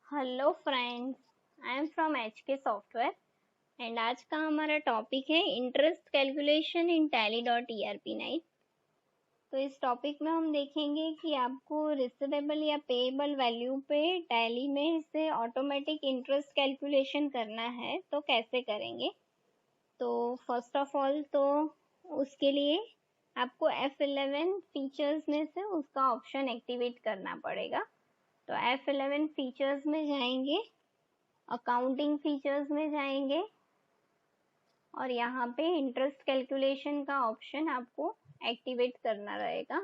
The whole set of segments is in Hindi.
Hello friends, I am from HK software and आज का हमारा टॉपिक है interest calculation in Tally dot ERP9। तो इस टॉपिक में हम देखेंगे कि आपको रिसीवेबल या पेएबल वैल्यू पे टैली में से ऑटोमेटिक इंटरेस्ट कैलकुलेशन करना है तो कैसे करेंगे। तो फर्स्ट ऑफ ऑल तो उसके लिए आपको F11 फीचर्स में से उसका ऑप्शन एक्टिवेट करना पड़ेगा। तो F11 फीचर्स में जाएंगे, अकाउंटिंग फीचर्स में जाएंगे और यहाँ पे इंटरेस्ट कैलकुलेशन का ऑप्शन आपको एक्टिवेट करना रहेगा।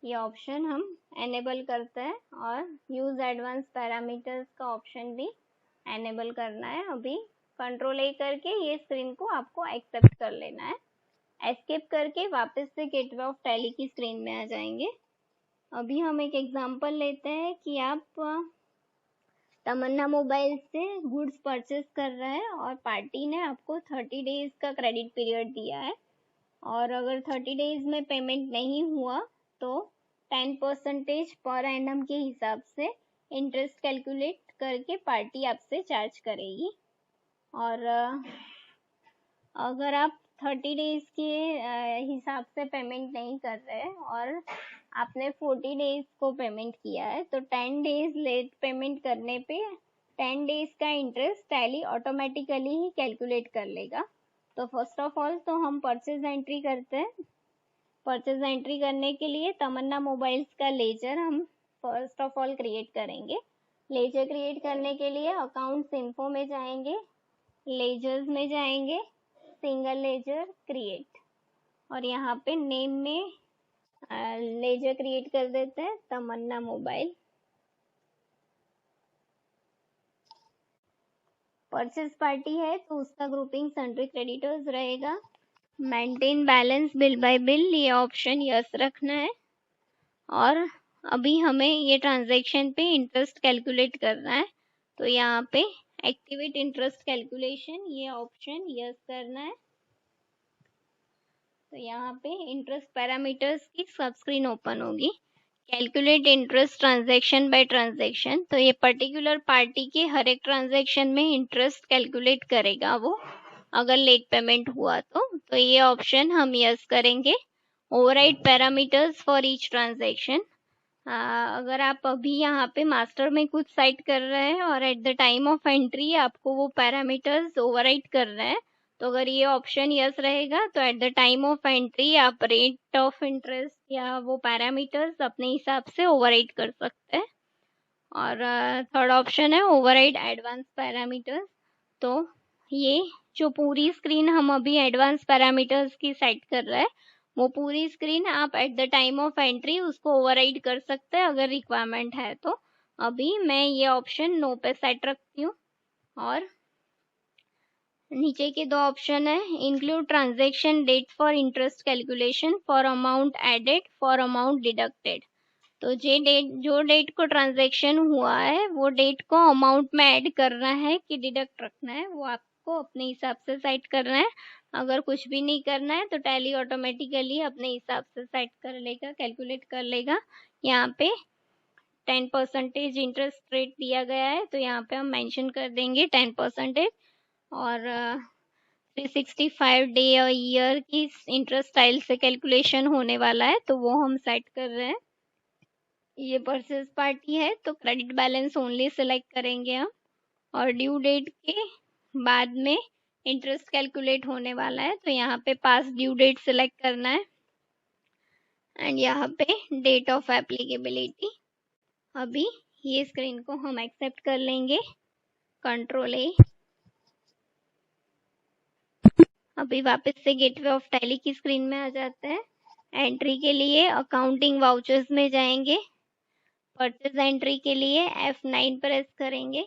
ये ऑप्शन हम एनेबल करते हैं और यूज एडवांस पैरामीटर्स का ऑप्शन भी एनेबल करना है। अभी कंट्रोल A करके ये स्क्रीन को आपको एक्सेप्ट कर लेना है। एस्केप करके वापस से गेटवे ऑफ टैली की स्क्रीन में आ जाएंगे। अभी हम एक एग्जांपल लेते हैं कि आप तमन्ना मोबाइल से गुड्स परचेस कर रहा है और पार्टी ने आपको 30 डेज का क्रेडिट पीरियड दिया है और अगर 30 डेज में पेमेंट नहीं हुआ तो 10% पर एनम के हिसाब से इंटरेस्ट कैलकुलेट करके पार्टी आपसे चार्ज करेगी। और अगर आप 30 डेज के हिसाब से पेमेंट नहीं कर रहे और आपने 40 डेज को पेमेंट किया है तो 10 डेज लेट पेमेंट करने पे 10 डेज का इंटरेस्ट टैली ऑटोमेटिकली ही कैलकुलेट कर लेगा। तो फर्स्ट ऑफ ऑल तो हम परचेज एंट्री करते हैं। परचेज एंट्री करने के लिए तमन्ना मोबाइल्स का लेजर हम फर्स्ट ऑफ ऑल क्रिएट करेंगे। लेजर क्रिएट करने के लिए अकाउंट्स इन्फो में जाएंगे, लेजर्स में जाएंगे, सिंगल लेजर क्रिएट और यहाँ पे नेम में लेजर क्रिएट कर देते हैं तमन्ना मोबाइल। परचेज पार्टी है तो उसका ग्रुपिंग सन्ड्री क्रेडिटर्स रहेगा। Maintain balance bill bye bill ये ऑप्शन यस रखना है और अभी हमें ये ट्रांजैक्शन पे इंटरेस्ट कैलकुलेट करना है तो यहाँ पे एक्टिवेट इंटरेस्ट कैलकुलेशन ये ऑप्शन यस करना है। तो यहाँ पे इंटरेस्ट पैरामीटर्स की सब स्क्रीन ओपन होगी। Calculate interest transaction bye transaction, तो ये पर्टिकुलर पार्टी के हर एक ट्रांजैक्शन में इंटरेस्ट कैलकुलेट करेगा वो अगर लेट पेमेंट हुआ तो ये ऑप्शन हम यस करेंगे। Override parameters for each transaction, अगर आप अभी यहाँ पे मास्टर में कुछ साइट कर रहे हैं और eight the time of entry आपको वो पैरामीटर्स ओवरराइड कर रहे हैं तो अगर ये ऑप्शन यस रहेगा तो eight the time of entry आप रेट ऑफ इंटरेस्ट या वो पैरामीटर्स अपने हिसाब से ओवरराइड कर सकते हैं। और थर्ड ऑप्शन है ओवरराइड एडवांस पैरामीटर्स। तो ये जो पूरी स्क्रीन हम अभी एडवांस पैरामीटर्स की सेट कर रहे हैं वो पूरी स्क्रीन आप eight the time of entry उसको ओवरराइड कर सकते हैं अगर रिक्वायरमेंट है तो। अभी मैं ये ऑप्शन नो पे सेट रखती हूँ और नीचे के दो ऑप्शन है include transaction date for interest calculation, for amount added, for amount deducted. तो जो डेट को ट्रांजैक्शन हुआ है वो डेट को अमाउंट में ऐड करना है कि डिडक्ट रखना है वो आपको अपने हिसाब से सेट करना है। अगर कुछ भी नहीं करना है तो टैली ऑटोमेटिकली अपने हिसाब से सेट कर लेगा, कैलकुलेट कर लेगा। यहाँ पे 10% इंटरेस्ट रेट दिया गया है तो यहाँ पे हम मेंशन कर देंगे 10% और 365 डे और ईयर की इंटरेस्ट स्टाइल से कैलकुलेशन होने वाला है तो वो हम सेट कर रहे हैं। ये परचेज पार्टी है तो क्रेडिट बैलेंस ओनली सिलेक्ट करेंगे हम और ड्यू डेट के बाद में इंटरेस्ट कैलकुलेट होने वाला है तो यहाँ पे पास ड्यू डेट सिलेक्ट करना है एंड यहाँ पे डेट ऑफ एप्लीकेबिलिटी। अभी ये स्क्रीन को हम एक्सेप्ट कर लेंगे, कंट्रोल A। अभी वापस से गेटवे ऑफ टैली की स्क्रीन में आ जाते हैं। एंट्री के लिए अकाउंटिंग वाउचर्स में जाएंगे, परचेज एंट्री के लिए F9 प्रेस करेंगे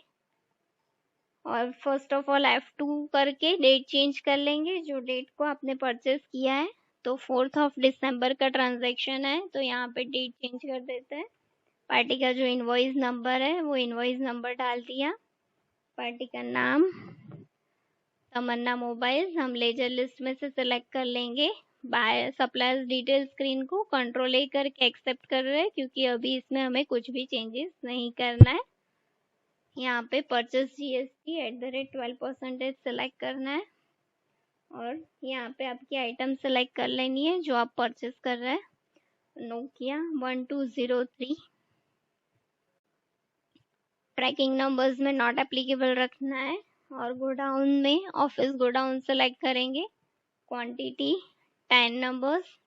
और फर्स्ट ऑफ ऑल F2 करके डेट चेंज कर लेंगे जो डेट को आपने परचेज किया है। तो 4 दिसंबर का ट्रांजैक्शन है तो यहाँ पे डेट चेंज कर देते हैं। पार्टी का जो इनवॉइस नंबर है वो इनवॉइस नंबर डाल दिया। पार्टी का नाम तमन्ना मोबाइल्स हम लेजर लिस्ट में से सिलेक्ट कर लेंगे। बाय सप्लायर्स डिटेल स्क्रीन को कंट्रोल A करके एक्सेप्ट कर रहे हैं क्योंकि अभी इसमें हमें कुछ भी चेंजेस नहीं करना है। यहाँ पे परचेस जीएसटी @12% सेलेक्ट करना है और यहाँ पे आपकी आइटम सेलेक्ट कर लेनी है जो आप परचेस कर रहे हैं। नोकिया 1203 ट्रैकिंग नंबर्स में नॉट एप्लीकेबल रखना है और गोडाउन में ऑफिस गोडाउन सेलेक्ट करेंगे। क्वांटिटी 10 नंबर्स,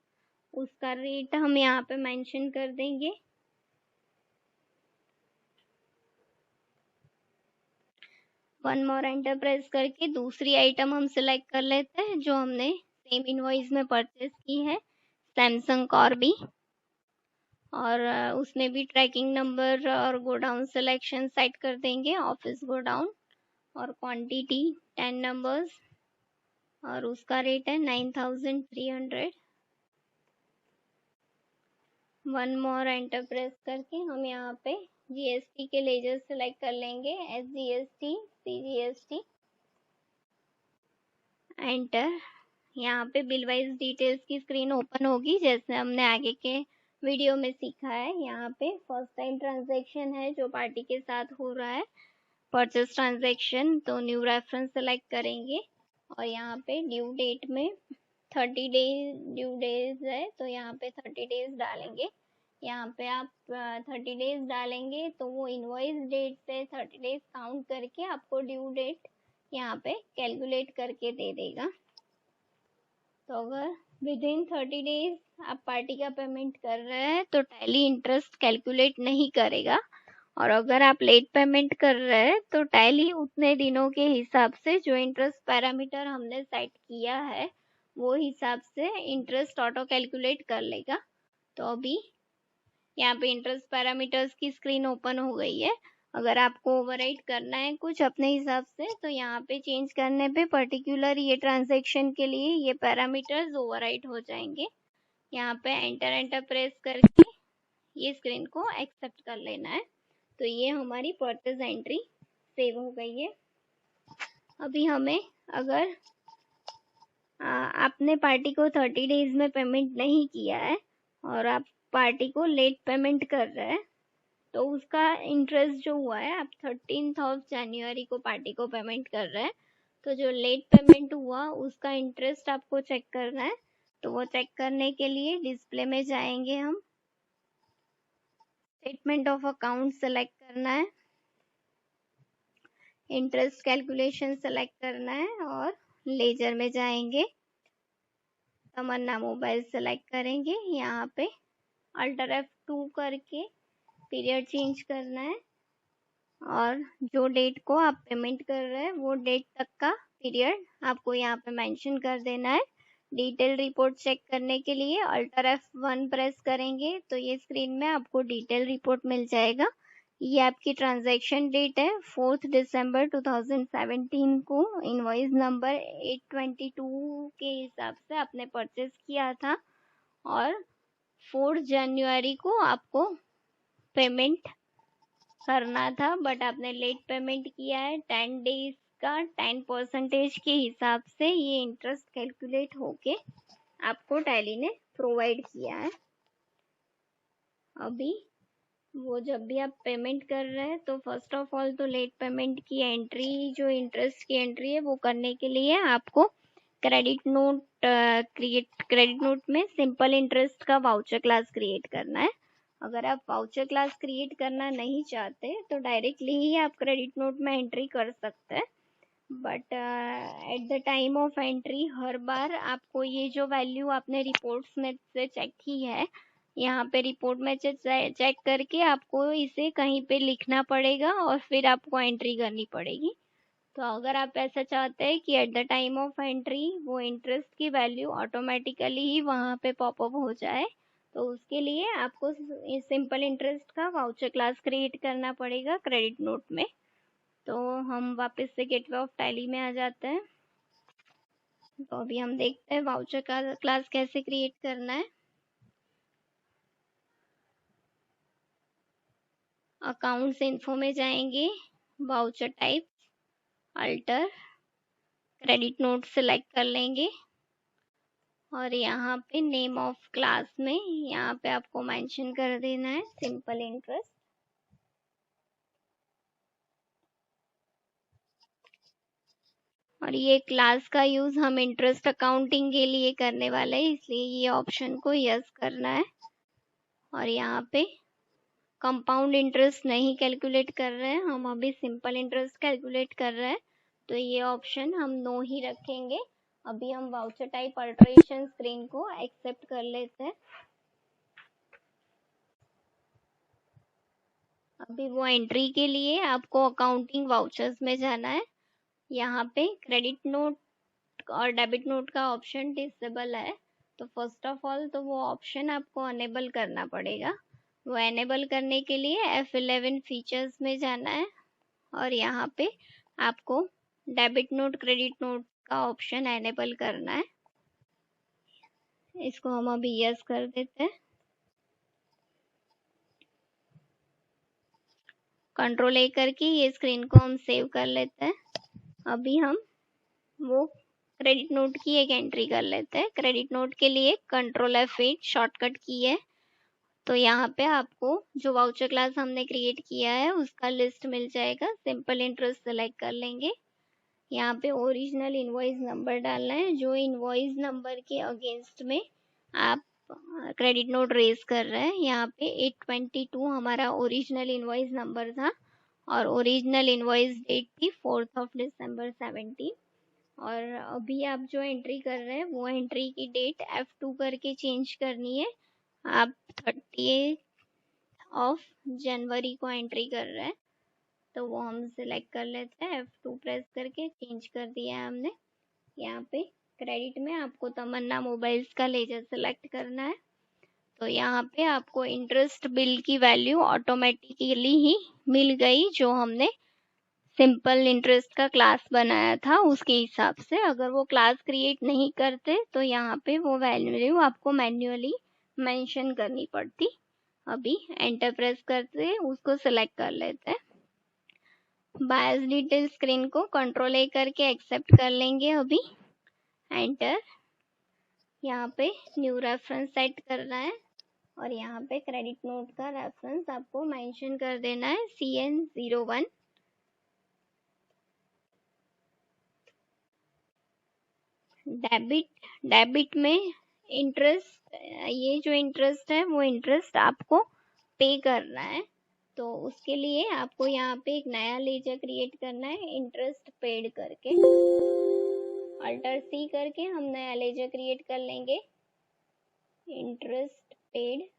उसका रेट हम यहाँ पे मेंशन कर देंगे। वन मोर एंटर प्रेस करके दूसरी आइटम हम सिलेक्ट कर लेते हैं जो हमने सेम इनवॉइस में परचेस की है, सैमसंग कॉर्बी, और उसमें भी ट्रैकिंग नंबर और गोडाउन सिलेक्शन सेट कर देंगे, ऑफिस गोडाउन, और क्वांटिटी 10 नंबर्स और उसका रेट है 9300। वन मोर एंटर प्रेस करके हम यहाँ पे जीएसटी के लेजर सेलेक्ट कर लेंगे, SGST, CGST, एंटर। यहाँ पे बिल वाइज डिटेल्स की स्क्रीन ओपन होगी जैसे हमने आगे के वीडियो में सीखा है। यहाँ पे फर्स्ट टाइम ट्रांजैक्शन है जो पार्टी के साथ हो रहा है, परचेस ट्रांजैक्शन, तो न्यू रेफरेंस सेलेक्ट करेंगे और यहाँ पे ड्यू डेट में 30 ड्यू डेज है तो यहाँ पे 30 डेज डालेंगे। यहाँ पे आप 30 डेज डालेंगे तो वो इनवॉइस डेट से 30 डेज काउंट करके आपको ड्यू डेट यहाँ पे कैलकुलेट करके दे देगा। तो अगर विद इन 30 डेज आप पार्टी का पेमेंट कर रहे हैं तो टैली इंटरेस्ट कैलकुलेट नहीं करेगा, और अगर आप लेट पेमेंट कर रहे हैं तो टैली उतने दिनों के हिसाब से जो इंटरेस्ट पैरामीटर हमने सेट किया है वो हिसाब से इंटरेस्ट ऑटो कैलकुलेट कर लेगा। तो अभी यहाँ पे इंटरेस्ट पैरामीटर्स की स्क्रीन ओपन हो गई है। अगर आपको ओवरराइट करना है कुछ अपने हिसाब से तो यहाँ पे चेंज करने पे पर्टिकुलर ये ट्रांजैक्शन के लिए ये पैरामीटर्स ओवरराइट हो जाएंगे। यहाँ पे एंटर प्रेस करके ये स्क्रीन को एक्सेप्ट कर लेना है। तो ये हमारी परचेज एंट्री सेव हो गई है। अभी हमें अगर आपने पार्टी को 30 डेज में पेमेंट नहीं किया है और आप पार्टी को लेट पेमेंट कर रहे हैं तो उसका इंटरेस्ट जो हुआ है, आप 13 जनवरी को पार्टी को पेमेंट कर रहे हैं तो जो लेट पेमेंट हुआ उसका इंटरेस्ट आपको चेक करना है। तो वो चेक करने के लिए डिस्प्ले में जाएंगे, हम स्टेटमेंट ऑफ अकाउंट सेलेक्ट करना है, इंटरेस्ट कैलकुलेशन सेलेक्ट करना है और लेजर में जाएंगे, तमन्ना मोबाइल सेलेक्ट करेंगे। यहाँ पे अल्टर F2 करके पीरियड चेंज करना है और जो डेट को आप पेमेंट कर रहे हैं वो डेट तक का पीरियड आपको यहाँ पे मेंशन कर देना है। डिटेल रिपोर्ट चेक करने के लिए अल्टर F1 प्रेस करेंगे तो ये स्क्रीन में आपको डिटेल रिपोर्ट मिल जाएगा। ये आपकी ट्रांजैक्शन डेट है 4 दिसंबर 2017 को इनवॉइस नंबर 822 के हिसाब से आपने परचेस किया था और 4 जनवरी को आपको पेमेंट करना था बट आपने लेट पेमेंट किया है। 10 डेज का 10% के हिसाब से ये इंटरेस्ट कैलकुलेट होके आपको टैली ने प्रोवाइड किया है। अभी वो जब भी आप पेमेंट कर रहे हैं तो फर्स्ट ऑफ ऑल तो लेट पेमेंट की एंट्री, जो इंटरेस्ट की एंट्री है वो करने के लिए आपको क्रेडिट नोट में सिंपल इंटरेस्ट का वाउचर क्लास क्रिएट करना है। अगर आप वाउचर क्लास क्रिएट करना नहीं चाहते तो डायरेक्टली ही आप क्रेडिट नोट में एंट्री कर सकते हैं, but at the time of entry हर बार आपको ये जो वैल्यू आपने रिपोर्ट्स में से चेक की है यहाँ पे रिपोर्ट में चेक करके आपको इसे कहीं पे लिखना पड़ेगा और फिर आपको एंट्री करनी पड़ेगी। तो अगर आप ऐसा चाहते हैं कि eight the time of entry वो इंटरेस्ट की वैल्यू ऑटोमेटिकली ही वहाँ पे पॉपअप हो जाए तो उसके लिए आपको सिंपल इंटरेस्ट का वाउचर क्लास क्रिएट करना पड़ेगा क्रेडिट नोट में। तो हम वापस से गेटवे ऑफ टैली में आ जाते हैं। तो अभी हम देखते हैं वाउचर का क्लास कैसे क्रिएट करना है। अकाउंट्स इन्फो में जाएंगे, voucher type, alter, credit note select कर लेंगे और यहाँ पे नेम ऑफ क्लास में यहाँ पे आपको मेंशन कर देना है सिंपल इंटरेस्ट। और ये क्लास का यूज हम इंटरेस्ट अकाउंटिंग के लिए करने वाले हैं, इसलिए ये ऑप्शन को यस करना है। और यहाँ पे कंपाउंड इंटरेस्ट नहीं कैलकुलेट कर रहे हैं, हम अभी सिंपल इंटरेस्ट कैलकुलेट कर रहे हैं, तो ये ऑप्शन हम नो ही रखेंगे। अभी हम वाउचर टाइप अल्टरेशन स्क्रीन को एक्सेप्ट कर लेते हैं। अभी वो एंट्री के लिए आपको अकाउंटिंग वाउचर्स में जाना है। यहाँ पे क्रेडिट नोट और डेबिट नोट का ऑप्शन डिसेबल है, तो फर्स्ट ऑफ ऑल तो वो ऑप्शन आपको अनेबल करना पड़ेगा। वो एनेबल करने के लिए F11 फीचर्स में जाना है और यहाँ पे आपको डेबिट नोट क्रेडिट नोट का ऑप्शन एनेबल करना है। इसको हम अभी यस कर देते हैं। कंट्रोल A करके ये स्क्रीन को हम सेव कर लेते हैं। अभी हम वो क्रेडिट नोट की एक एंट्री कर लेते हैं। क्रेडिट नोट के लिए कंट्रोल F8 शॉर्टकट की है। तो यहाँ पे आपको जो वाउचर क्लास हमने क्रिएट किया है उसका लिस्ट मिल जाएगा। सिंपल इंटरेस्ट सेलेक्ट कर लेंगे। यहाँ पे ओरिजिनल इनवॉइस नंबर डालना है, जो इनवॉइस नंबर के अगेंस्ट में आप क्रेडिट नोट रेज कर रहे हैं। यहाँ पे 822 हमारा ओरिजिनल इनवॉइस नंबर था और ओरिजिनल इनवॉइस डेट थी 4 दिसंबर 17। और अभी आप जो एंट्री कर रहे हैं वो एंट्री की डेट F2 करके चेंज करनी है। आप 30 जनवरी को एंट्री कर रहे हैं, तो वो हम सिलेक्ट कर लेते हैं। F2 प्रेस करके चेंज कर दिया है हमने। यहाँ पे क्रेडिट में आपको तमन्ना मोबाइल्स का लेजर सेलेक्ट करना है। तो यहाँ पे आपको इंटरेस्ट बिल की वैल्यू ऑटोमेटिकली ही मिल गई, जो हमने सिंपल इंटरेस्ट का क्लास बनाया था उसके हिसाब से। अगर वो क्लास क्रिएट नहीं करते तो यहाँ पे वो वैल्यू आपको मैन्युअली मेंशन करनी पड़ती। अभी एंटर प्रेस करते उसको सिलेक्ट कर लेते हैं। बायस डिटेल स्क्रीन को कंट्रोल A करके एक्सेप्ट कर लेंगे। अभी एंटर। यहाँ पे न्यू रेफरेंस सेट करना है और यहाँ पे क्रेडिट नोट का रेफरेंस आपको मेंशन कर देना है CN01। डेबिट में इंटरेस्ट, ये जो इंटरेस्ट है वो इंटरेस्ट आपको पे करना है, तो उसके लिए आपको यहाँ पे एक नया लेजर क्रिएट करना है इंटरेस्ट पेड करके। अल्टर C करके हम नया लेजर क्रिएट कर लेंगे इंटरेस्ट पेड।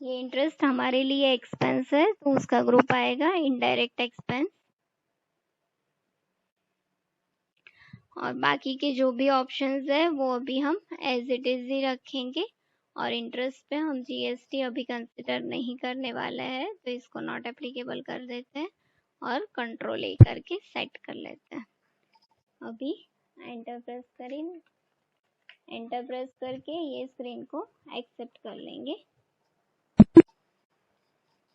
ये इंटरेस्ट हमारे लिए एक्सपेंस है, तो उसका ग्रुप आएगा इनडायरेक्ट एक्सपेंस। और बाकी के जो भी ऑप्शंस है वो अभी हम एज इट इज ही रखेंगे। और इंटरेस्ट पे हम GST अभी कंसिडर नहीं करने वाले हैं, तो इसको नॉट एप्लीकेबल कर देते हैं और कंट्रोल A करके सेट कर लेते हैं। अभी एंटर प्रेस करें, एंटर प्रेस करके ये स्क्रीन को एक्सेप्ट कर लेंगे।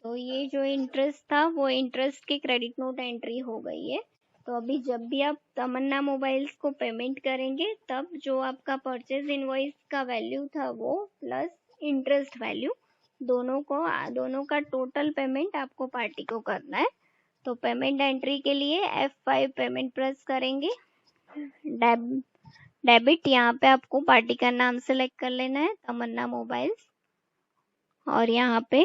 तो ये जो इंटरेस्ट था वो इंटरेस्ट की क्रेडिट नोट एंट्री हो गई है। तो अभी जब भी आप तमन्ना मोबाइल्स को पेमेंट करेंगे तब जो आपका परचेज इनवॉइस का वैल्यू था वो प्लस इंटरेस्ट वैल्यू दोनों का टोटल पेमेंट आपको पार्टी को करना है। तो पेमेंट एंट्री के लिए F5 पेमेंट प्रेस करेंगे। डेबिट, यहाँ पे आपको पार्टी का नाम सेलेक्ट कर लेना है तमन्ना मोबाइल्स और यहाँ पे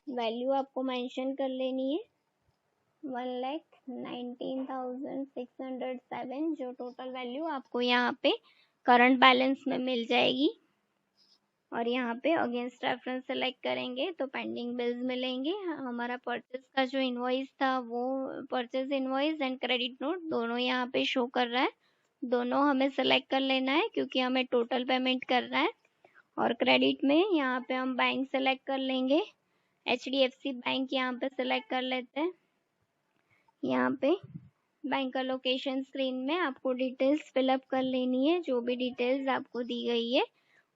वैल्यू आपको मेंशन कर लेनी है 1,19,607, जो टोटल वैल्यू आपको यहाँ पे करंट बैलेंस में मिल जाएगी। और यहाँ पे अगेंस्ट रेफरेंस सेलेक्ट करेंगे तो पेंडिंग बिल्स मिलेंगे। हमारा परचेज का जो इनवॉइस था वो purchase invoice and credit note दोनों यहाँ पे शो कर रहा है। दोनों हमें सेलेक्ट कर लेना है क्योंकि हमें टोटल पेमेंट करना है। और क्रेडिट में यहाँ पे हम बैंक सेलेक्ट कर लेंगे, HDFC बैंक यहाँ पे सेलेक्ट कर लेते हैं। यहाँ पे बैंक का लोकेशन स्क्रीन में आपको डिटेल्स फिलअप कर लेनी है, जो भी डिटेल्स आपको दी गई है,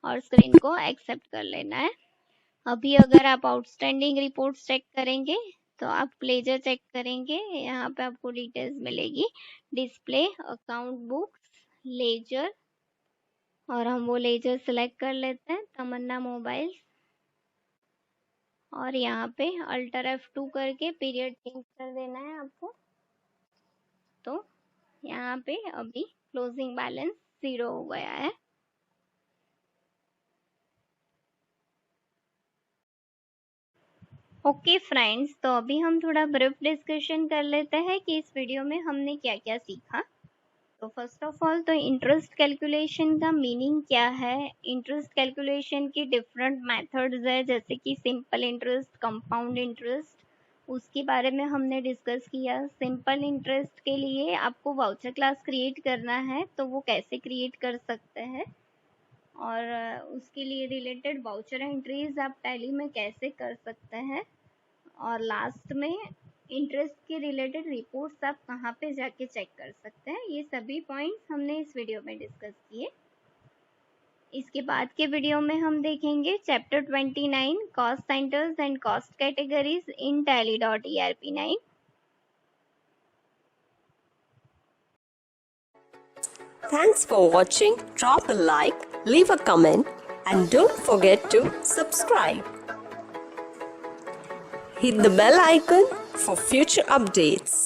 और स्क्रीन को एक्सेप्ट कर लेना है। अभी अगर आप आउटस्टैंडिंग रिपोर्ट चेक करेंगे तो आप लेजर चेक करेंगे, यहाँ पे आपको डिटेल्स मिलेगी डिस्प्ले अकाउंट बुक्स लेजर, और हम वो लेजर सेलेक्ट कर लेते हैं तमन्ना मोबाइल्स। और यहाँ पे अल्टर F2 करके पीरियड चेंज कर देना है आपको। तो यहाँ पे अभी क्लोजिंग बैलेंस 0 हो गया है। ओके फ्रेंड्स, तो अभी हम थोड़ा ब्रीफ डिस्कशन कर लेते हैं कि इस वीडियो में हमने क्या क्या सीखा। तो फर्स्ट ऑफ ऑल तो इंटरेस्ट कैलकुलेशन का मीनिंग क्या है, इंटरेस्ट कैलकुलेशन की डिफरेंट मेथड्स है, जैसे कि सिंपल इंटरेस्ट, कंपाउंड इंटरेस्ट, उसके बारे में हमने डिस्कस किया। सिंपल इंटरेस्ट के लिए आपको वाउचर क्लास क्रिएट करना है, तो वो कैसे क्रिएट कर सकते हैं, और उसके लिए रिलेटेड वाउचर एंट्रीज आप टैली में कैसे कर सकते हैं, और लास्ट में इंटरेस्ट के रिलेटेड रिपोर्ट्स आप कहाँ पे जाके चेक कर सकते हैं। ये सभी पॉइंट्स हमने इस वीडियो में डिस्कस किए। इसके बाद के वीडियो में हम देखेंगे chapter 29 cost centres and cost categories in tally.erp9। Thanks for watching. Drop a like, leave a comment, and don't forget to subscribe. Hit the bell icon for future updates.